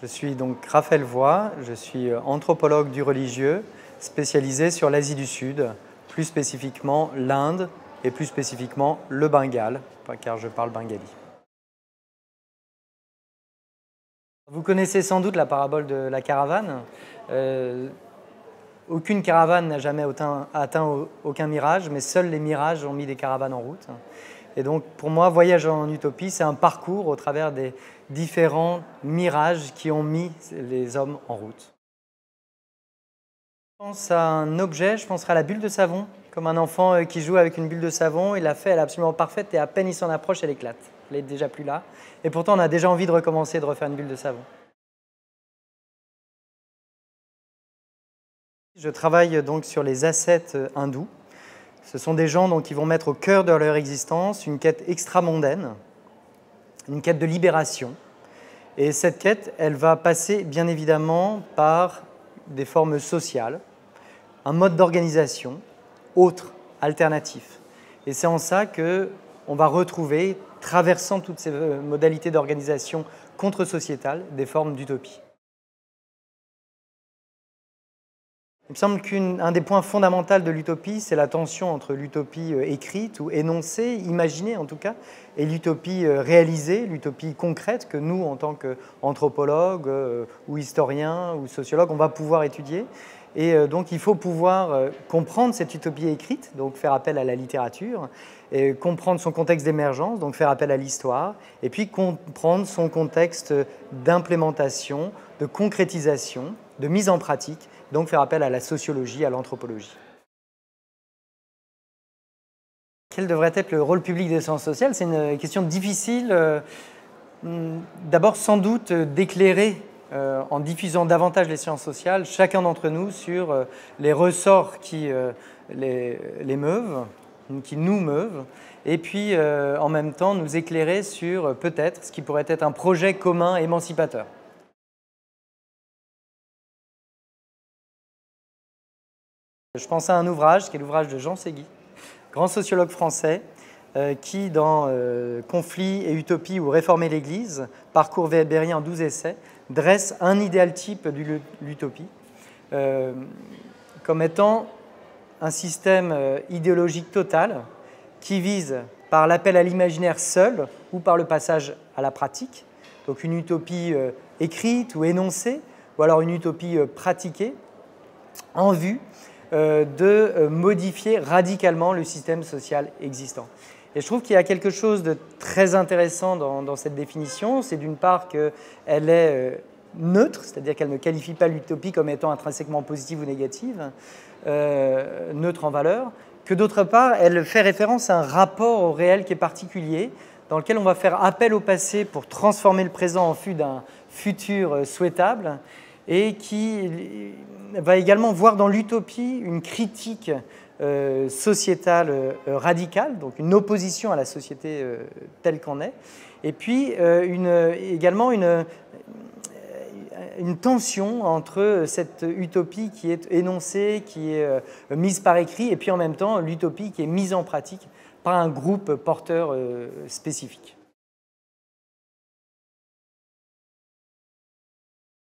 Je suis donc Raphaël Voix, je suis anthropologue du religieux spécialisé sur l'Asie du Sud, plus spécifiquement l'Inde et plus spécifiquement le Bengale, car je parle bengali. Vous connaissez sans doute la parabole de la caravane. Aucune caravane n'a jamais atteint aucun mirage, mais seuls les mirages ont mis des caravanes en route. Et donc, pour moi, Voyage en Utopie, c'est un parcours au travers des différents mirages qui ont mis les hommes en route. Je pense à un objet, je penserai à la bulle de savon, comme un enfant qui joue avec une bulle de savon. Il l'a fait, elle est absolument parfaite, et à peine il s'en approche, elle éclate. Elle n'est déjà plus là. Et pourtant, on a déjà envie de recommencer, de refaire une bulle de savon. Je travaille donc sur les ascètes hindous. Ce sont des gens qui vont mettre au cœur de leur existence une quête extramondaine, une quête de libération. Et cette quête, elle va passer bien évidemment par des formes sociales, un mode d'organisation autre, alternatif. Et c'est en ça qu'on va retrouver, traversant toutes ces modalités d'organisation contre-sociétale, des formes d'utopie. Il me semble qu'un des points fondamentaux de l'utopie, c'est la tension entre l'utopie écrite ou énoncée, imaginée en tout cas, et l'utopie réalisée, l'utopie concrète que nous, en tant qu'anthropologues ou historiens ou sociologues, on va pouvoir étudier. Et donc il faut pouvoir comprendre cette utopie écrite, donc faire appel à la littérature, et comprendre son contexte d'émergence, donc faire appel à l'histoire, et puis comprendre son contexte d'implémentation, de concrétisation, de mise en pratique, donc faire appel à la sociologie, à l'anthropologie. Quel devrait être le rôle public des sciences sociales? C'est une question difficile. D'abord, sans doute, d'éclairer, en diffusant davantage les sciences sociales, chacun d'entre nous sur les ressorts qui les meuvent, qui nous meuvent, et puis en même temps nous éclairer sur peut-être ce qui pourrait être un projet commun émancipateur. Je pense à un ouvrage qui est l'ouvrage de Jean Séguy, grand sociologue français, qui, dans Conflits et Utopie ou Réformer l'Église, parcours weberien en 12 essais, dresse un idéal type de l'utopie comme étant un système idéologique total qui vise par l'appel à l'imaginaire seul ou par le passage à la pratique, donc une utopie écrite ou énoncée, ou alors une utopie pratiquée, en vue de modifier radicalement le système social existant. Et je trouve qu'il y a quelque chose de très intéressant dans cette définition. C'est d'une part qu'elle est neutre, c'est-à-dire qu'elle ne qualifie pas l'utopie comme étant intrinsèquement positive ou négative, neutre en valeur, que d'autre part, elle fait référence à un rapport au réel qui est particulier, dans lequel on va faire appel au passé pour transformer le présent en vue d'un futur souhaitable, et qui va également voir dans l'utopie une critique sociétale radicale, donc une opposition à la société telle qu'en est, et puis également une tension entre cette utopie qui est énoncée, qui est mise par écrit, et puis en même temps l'utopie qui est mise en pratique par un groupe porteur spécifique.